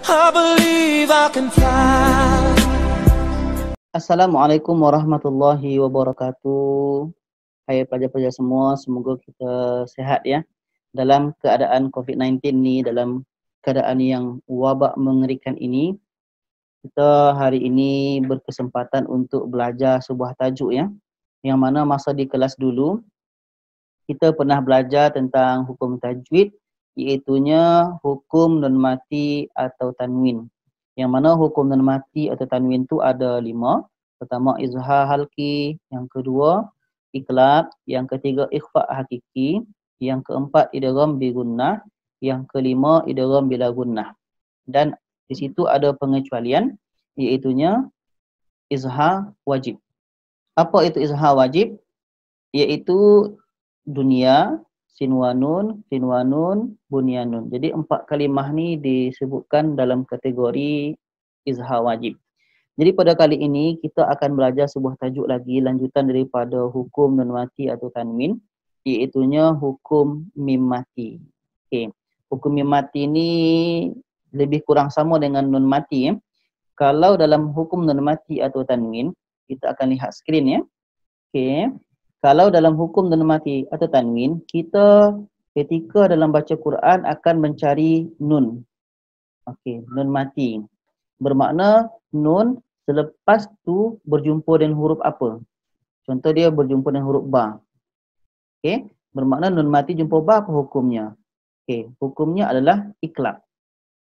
I believe I can fly. Assalamualaikum warahmatullahi wabarakatuh. Hai pelajar-pelajar semua, semoga kita sehat ya. Dalam keadaan COVID-19 ni, dalam keadaan yang wabak mengerikan ini, kita hari ini berkesempatan untuk belajar sebuah tajuk ya. Yang mana masa di kelas dulu, kita pernah belajar tentang hukum tajwid, iaitunya hukum nun mati atau tanwin. Yang mana hukum nun mati atau tanwin tu ada 5. Pertama izhar halqi, yang kedua iqlab, yang ketiga ikhfa hakiki, yang keempat idgham bi gunnah, yang kelima idgham bila gunnah. Dan di situ ada pengecualian, iaitunya izhar wajib. Apa itu izhar wajib? Iaitu dunia, sinwanun, bunyanun. Jadi 4 kalimah ni disebutkan dalam kategori izhar wajib. Jadi pada kali ini kita akan belajar sebuah tajuk lagi lanjutan daripada hukum nun mati atau tanwin, iaitunya hukum mim mati. Okey. Hukum mim mati ni lebih kurang sama dengan nun mati ya. Kalau dalam hukum nun mati atau tanwin, kita akan lihat skrin ya. Okey. Kalau dalam hukum nun mati atau tanwin, kita ketika dalam baca Quran akan mencari nun. Okey, nun mati. Bermakna nun selepas tu berjumpa dengan huruf apa? Contoh dia berjumpa dengan huruf ba. Okey, bermakna nun mati jumpa ba, apa hukumnya? Okey, hukumnya adalah iqlab.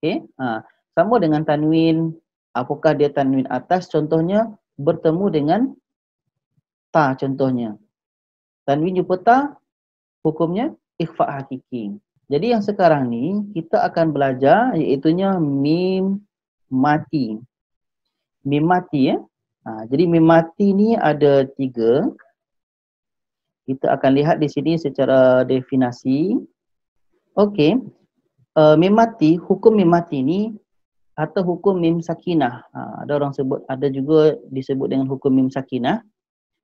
Okey, sama dengan tanwin. Apakah dia tanwin atas? Contohnya bertemu dengan ta contohnya. Tanwin jumpa ta, hukumnya ikhfa hakiki. Jadi yang sekarang ni kita akan belajar iaitunya mim mati. Mim mati ya. Jadi mim mati ni ada 3. Kita akan lihat di sini secara definisi. Okey. Mim mati, hukum mim mati ni atau hukum mim sakinah. Ada orang sebut, ada juga disebut dengan hukum mim sakinah.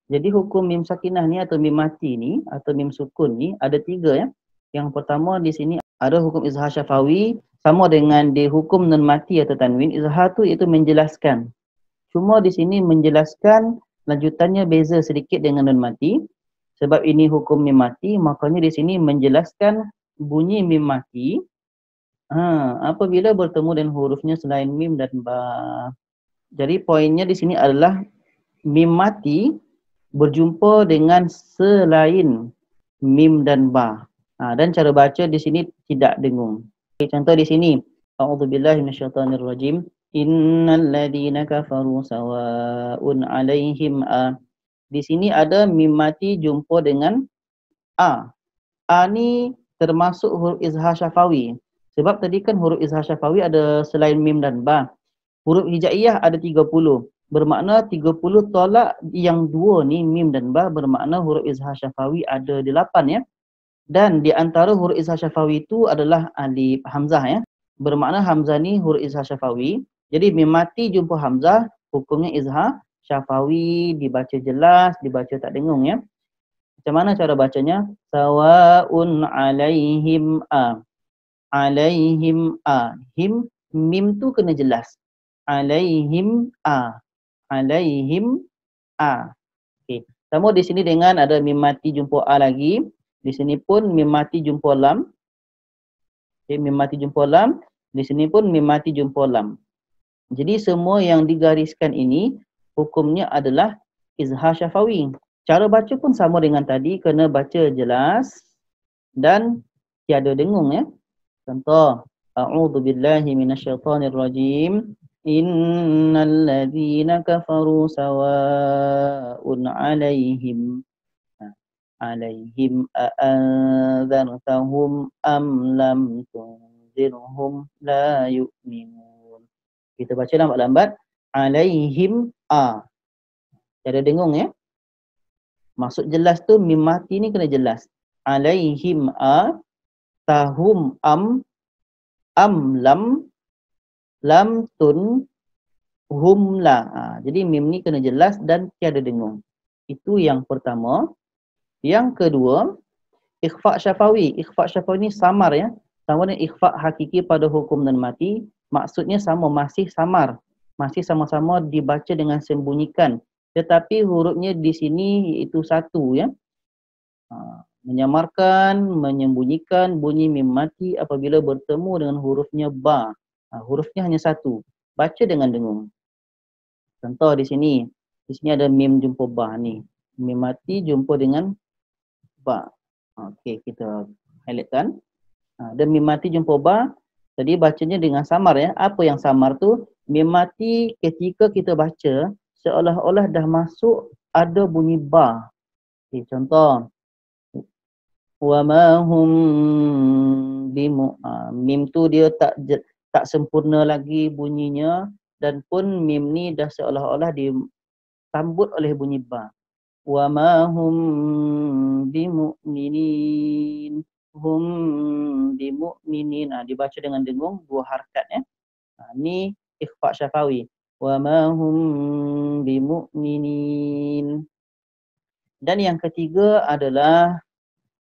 Jadi hukum mim sakinah ni atau mim mati ni atau mim sukun ni ada 3 ya. Yang pertama di sini ada hukum izhar syafawi, sama dengan di hukum nun mati atau tanwin. Izhar tu itu menjelaskan. Cuma di sini menjelaskan lanjutannya beza sedikit dengan nun mati. Sebab ini hukum mim mati, makanya di sini menjelaskan bunyi mim mati apabila bertemu dengan hurufnya selain mim dan ba. Jadi poinnya di sini adalah mim mati berjumpa dengan selain mim dan ba. Dan cara baca di sini tidak dengung. Okay, contoh di sini, a'udzubillahi minasyaitonirrajim. Innal ladzina kafaru sawa'un 'alaihim a. Di sini ada mim mati jumpa dengan a. A ni termasuk huruf izhar syafawi. Sebab tadi kan huruf izhar syafawi ada selain mim dan ba. Huruf hijaiyah ada 30. Bermakna 30 tolak yang 2 ni mim dan ba, bermakna huruf izhar syafawi ada 8 ya. Dan di antara huruf izhar syafawi itu adalah alif hamzah ya. Bermakna hamzah ni huruf izhar syafawi. Jadi mim mati jumpa hamzah, hukumnya izhar syafawi, dibaca jelas, dibaca tak dengung ya. Macam mana cara bacanya? Sawa'un 'alaihim a. Alaihim a. Him, mim tu kena jelas. Alaihim a. Alaihim a. Okey. Sama di sini dengan ada mim mati jumpa a lagi. Di sini pun mim mati jumpa lam. Okey, mim mati jumpa lam. Di sini pun mim mati jumpa lam. Jadi semua yang digariskan ini hukumnya adalah izhar syafawi. Cara baca pun sama dengan tadi, kena baca jelas dan tiada dengung ya. Contoh, a'udzubillahi minasyaitonirrajim. Innal ladzina kafaru sawa'un 'alaihim a'anzartahum am lam tunzirhum la yu'minun. Kita baca lambat-lambat. Alaihim a. Tiada dengung ya. Maksud jelas tu mim mati ni kena jelas. Alaihim a. Tahum am lam tun hum la. Jadi mim ni kena jelas dan tiada dengung. Itu yang pertama. Yang kedua, ikhfa syafawi. Ikhfa syafawi ni samar ya. Sama dengan ikhfa hakiki pada hukum nun mati. Maksudnya sama, masih samar. Masih sama-sama dibaca dengan sembunyikan. Tetapi hurufnya di sini iaitu satu ya. Menyamarkan, menyembunyikan bunyi mim mati apabila bertemu dengan hurufnya ba. Hurufnya hanya satu. Baca dengan dengung. Contoh di sini. Di sini ada mim jumpa ba ni. Mim mati jumpa dengan ba. Okey, kita highlightkan. Dan mim mati jumpa ba. Jadi bacanya dengan samar ya. Apa yang samar tu? Mim mati ketika kita baca seolah-olah dah masuk ada bunyi ba. Okay, contoh. Wa ma hum bimu. Mim tu dia tak sempurna lagi bunyinya dan pun mim ni dah seolah-olah disambut oleh bunyi ba. Wa ma hum bimu'minin. Hum bimu'minin. Dibaca dengan dengung dua harakat ya. Ni ikhfa syafawi. Wa ma hum bimu'minin. Dan yang ketiga adalah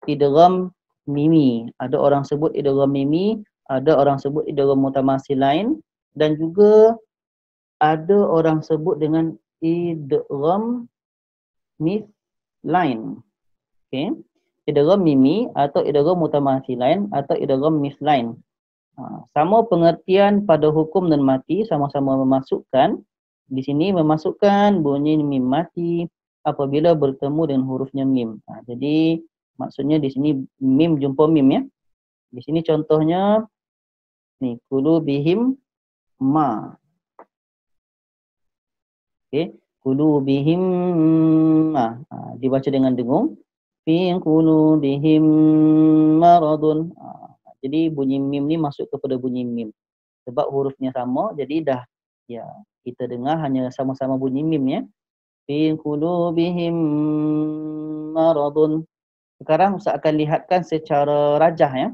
idgham mimi. Ada orang sebut idgham mimi, ada orang sebut idgham mutamasilain dan juga ada orang sebut dengan idgham mislain. Okey. Idgham mimi atau idgham mutamasilain atau idgham mislain. Sama pengertian pada hukum dan mati, sama-sama memasukkan di sini memasukkan bunyi mim mati apabila bertemu dengan hurufnya mim. Jadi maksudnya di sini mim jumpa mim ya. Di sini contohnya ni kulu bihim ma. Okey, kulu bihim ma. Dibaca dengan dengung. Fi kulu bihim maradun. Jadi bunyi mim ni masuk kepada bunyi mim. Sebab hurufnya sama jadi dah ya kita dengar hanya sama-sama bunyi mim ya. Fi kulu bihim maradun. Sekarang Ustaz akan lihatkan secara rajah ya.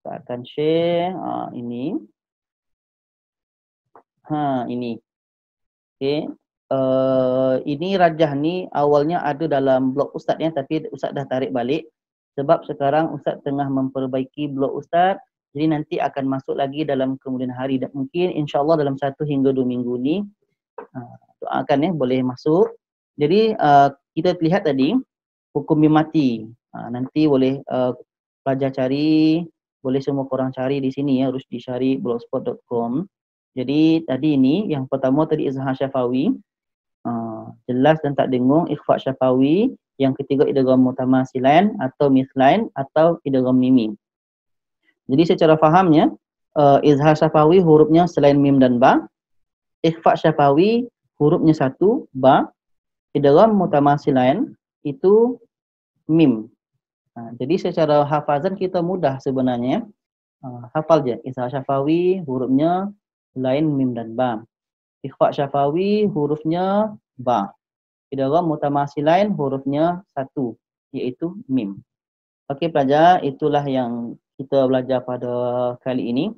Ustaz akan share ini. Ini. Okey. Ini rajah ni awalnya ada dalam blog Ustaz ya, tapi Ustaz dah tarik balik sebab sekarang Ustaz tengah memperbaiki blog Ustaz. Jadi nanti akan masuk lagi dalam kemudian hari dan mungkin insya-Allah dalam 1 hingga 2 minggu ni doakan ya boleh masuk. Jadi kita lihat tadi hukum mim mati. Nanti boleh pelajar cari, boleh semua korang cari di sini ya, rushdishari.blogspot.com. Jadi tadi ini yang pertama tadi izhar syafawi, jelas dan tak dengung, ikhfa syafawi. Yang ketiga idgham mutamasilain atau mislain atau idgham mimi. Jadi secara fahamnya izhar syafawi hurufnya selain mim dan ba, ikhfa syafawi hurufnya satu ba, idgham mutamasilain itu mim. Jadi secara hafazan kita mudah sebenarnya. Hafal je izhar syafawi hurufnya selain mim dan ba. Ikhfa syafawi hurufnya ba. Idgham mutamasilain hurufnya satu iaitu mim. Okey pelajar, itulah yang kita belajar pada kali ini.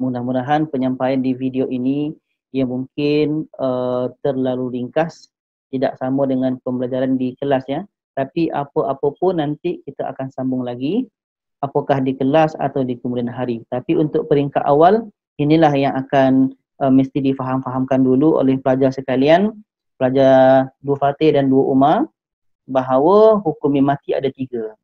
Mudah-mudahan penyampaian di video ini yang mungkin terlalu ringkas, tidak sama dengan pembelajaran di kelas ya. Tapi apa-apa pun nanti kita akan sambung lagi, apakah di kelas atau di kemudian hari. Tapi untuk peringkat awal, inilah yang akan mesti difaham-fahamkan dulu oleh pelajar sekalian, pelajar 2 Fatih dan 2 Umar, bahawa hukum mim mati ada 3.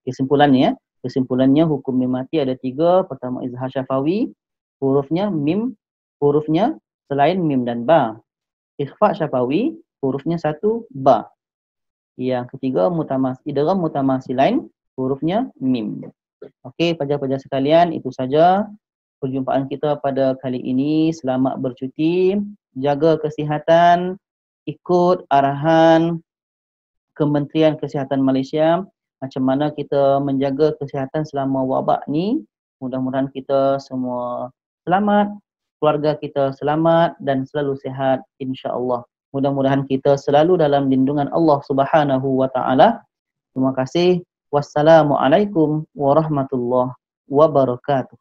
Kesimpulannya hukum mim mati ada 3. Pertama izhar syafawi, hurufnya mim, hurufnya selain mim dan ba. Ikhfa syafawi, hurufnya satu ba. Yang ketiga idgham mutamasilain, hurufnya mim. Okey pelajar-pelajar sekalian, itu saja perjumpaan kita pada kali ini. Selamat bercuti, jaga kesihatan, ikut arahan Kementerian Kesihatan Malaysia macam mana kita menjaga kesihatan selama wabak ni. Mudah-mudahan kita semua selamat, keluarga kita selamat dan selalu sihat insya-Allah. Mudah-mudahan kita selalu dalam lindungan Allah Subhanahu wa taala. Terima kasih. Wassalamualaikum warahmatullahi wabarakatuh.